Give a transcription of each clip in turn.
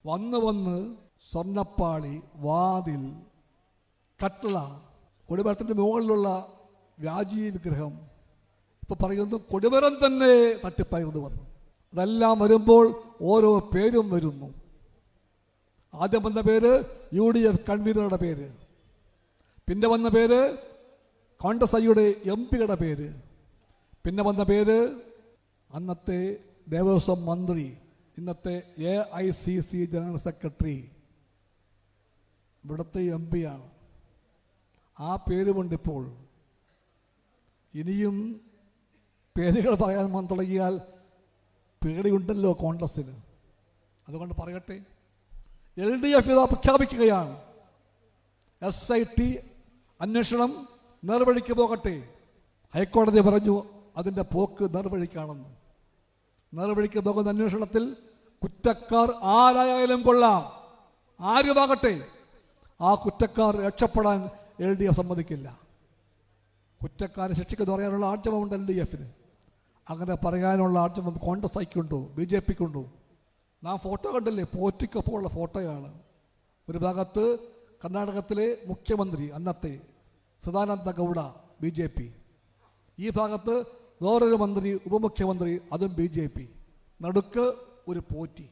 വന്ന് സ്വർണ്ണപ്പാളി, വാതിൽ, കട്ട്ള, കൊടിമരത്തിൻ്റെ മുകളിലുള്ള വ്യാജീയ വിഗ്രഹം, ഇപ്പൊ പറയുന്നു കൊടിമരം തന്നെ തട്ടിപ്പായിരുന്നു വന്നു. അതെല്ലാം വരുമ്പോൾ ഓരോ പേരും വരുന്നു. ആദ്യം വന്ന പേര് UDF കൺവീനറുടെ പേര്, പിന്നെ വന്ന പേര് കോൺഗ്രസ് ഐയുടെ MP-യുടെ പേര്, പിന്നെ വന്ന പേര് അന്നത്തെ ദേവസ്വം മന്ത്രി, ഇന്നത്തെ AICC ജനറൽ സെക്രട്ടറി, ഇവിടുത്തെ MP-യാണ്. ആ പേരുകൊണ്ടിപ്പോൾ ഇനിയും പേരുകൾ പറയാൻ തുടങ്ങിയാൽ പേടിയുണ്ടല്ലോ കോൺഗ്രസിന്. അതുകൊണ്ട് പറയട്ടെ, LDF ഇതാ പ്രഖ്യാപിക്കുകയാണ്, SIT അന്വേഷണം നേർവഴിക്ക് പോകട്ടെ. ഹൈക്കോടതി പറഞ്ഞു അതിൻ്റെ പോക്ക് നേർവഴിക്കാണെന്ന്. നേർവഴിക്ക് പോകുന്ന അന്വേഷണത്തിൽ കുറ്റക്കാർ ആരായാലും കൊള്ളാം, ആരുമാകട്ടെ, ആ കുറ്റക്കാർ രക്ഷപ്പെടാൻ LDF സമ്മതിക്കില്ല. കുറ്റക്കാരെ ശിക്ഷിക്കുന്നു പറയാനുള്ള ആർജവമുണ്ട് LDF-ന്. അങ്ങനെ പറയാനുള്ള ആർജവം കോൺഗ്രസ് ഐക്കുണ്ടോ, BJP-ക്കുണ്ടോ? നാം ഫോട്ടോ കണ്ടില്ലേ, പോറ്റിക്കൊപ്പമുള്ള ഫോട്ടോയാണ്. ഒരു ഭാഗത്ത് കർണാടകത്തിലെ മുഖ്യമന്ത്രി അന്നത്തെ സദാനന്ദ ഗൗഡ BJP, ഈ ഭാഗത്ത് വേറൊരു മന്ത്രി, ഉപമുഖ്യമന്ത്രി, അതും BJP, നടുക്ക് ഒരു പോറ്റി.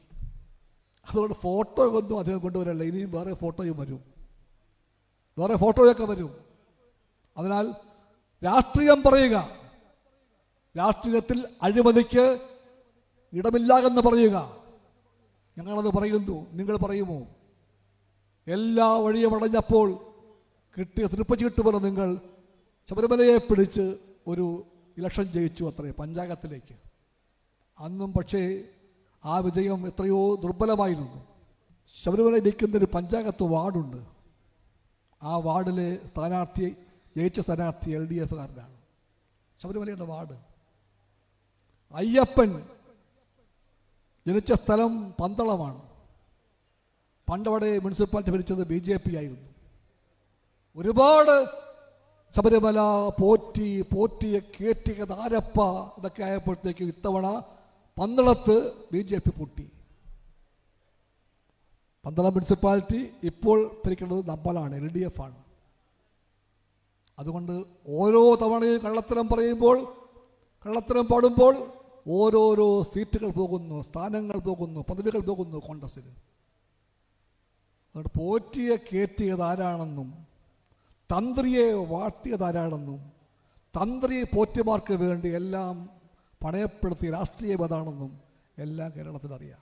അതുകൊണ്ട് ഫോട്ടോ ഒന്നും അധികം കൊണ്ടുവരല്ല, ഇനിയും വേറെ ഫോട്ടോയും വരും, വേറെ ഫോട്ടോയൊക്കെ വരും. അതിനാൽ രാഷ്ട്രീയം പറയുക, രാഷ്ട്രീയത്തിൽ അഴിമതിക്ക് ഇടമില്ല എന്ന് പറയുക. ഞങ്ങളത് പറയുന്നു, നിങ്ങൾ പറയുമോ? എല്ലാ വഴിയും അടഞ്ഞപ്പോൾ കിട്ടിയ തിരുപ്പച്ചീട്ട് പോലെ നിങ്ങൾ ശബരിമലയെ പിടിച്ച് ഒരു ഇലക്ഷൻ ജയിച്ചു, അത്രേ, പഞ്ചായത്തിലേക്ക്. അന്നും പക്ഷേ ആ വിജയം എത്രയോ ദുർബലമായിരുന്നു. ശബരിമല ഇരിക്കുന്നൊരു പഞ്ചായത്ത് വാർഡുണ്ട്. ആ വാർഡിലെ സ്ഥാനാർത്ഥി, ജയിച്ച സ്ഥാനാർത്ഥി LDF-കാരനാണ്. ശബരിമലയുടെ വാർഡ്. അയ്യപ്പൻ ജനിച്ച സ്ഥലം പന്തളമാണ്. പണ്ടവിടെ മുനിസിപ്പാലിറ്റി ഭരിച്ചത് BJP ആയിരുന്നു. ഒരുപാട് ശബരിമല പോറ്റിയെ കേറ്റിയ ആരപ്പ ഇതൊക്കെ ആയപ്പോഴത്തേക്ക് ഇത്തവണ പന്തളത്ത് BJP പൊട്ടി. പന്തളം മുനിസിപ്പാലിറ്റി ഇപ്പോൾ ഭരിക്കുന്നത് നമ്മളാണ്, LDF-ആണ്. അതുകൊണ്ട് ഓരോ തവണയും കള്ളത്തരം പറയുമ്പോൾ, കള്ളത്തരം പാടുമ്പോൾ ഓരോരോ സീറ്റുകൾ പോകുന്നു, സ്ഥാനങ്ങൾ പോകുന്നു, പദവികൾ പോകുന്നു കോൺഗ്രസിന്. അതുകൊണ്ട് പോറ്റിയെ കയറ്റിയത് ആരാണെന്നും തന്ത്രിയെ വാഴ്ത്തിയത് ആരാണെന്നും തന്ത്രി പോറ്റിമാർക്ക് വേണ്ടി എല്ലാം പണയപ്പെടുത്തിയ രാഷ്ട്രീയം ഏതാണെന്നും എല്ലാം കേരളത്തിനറിയാം.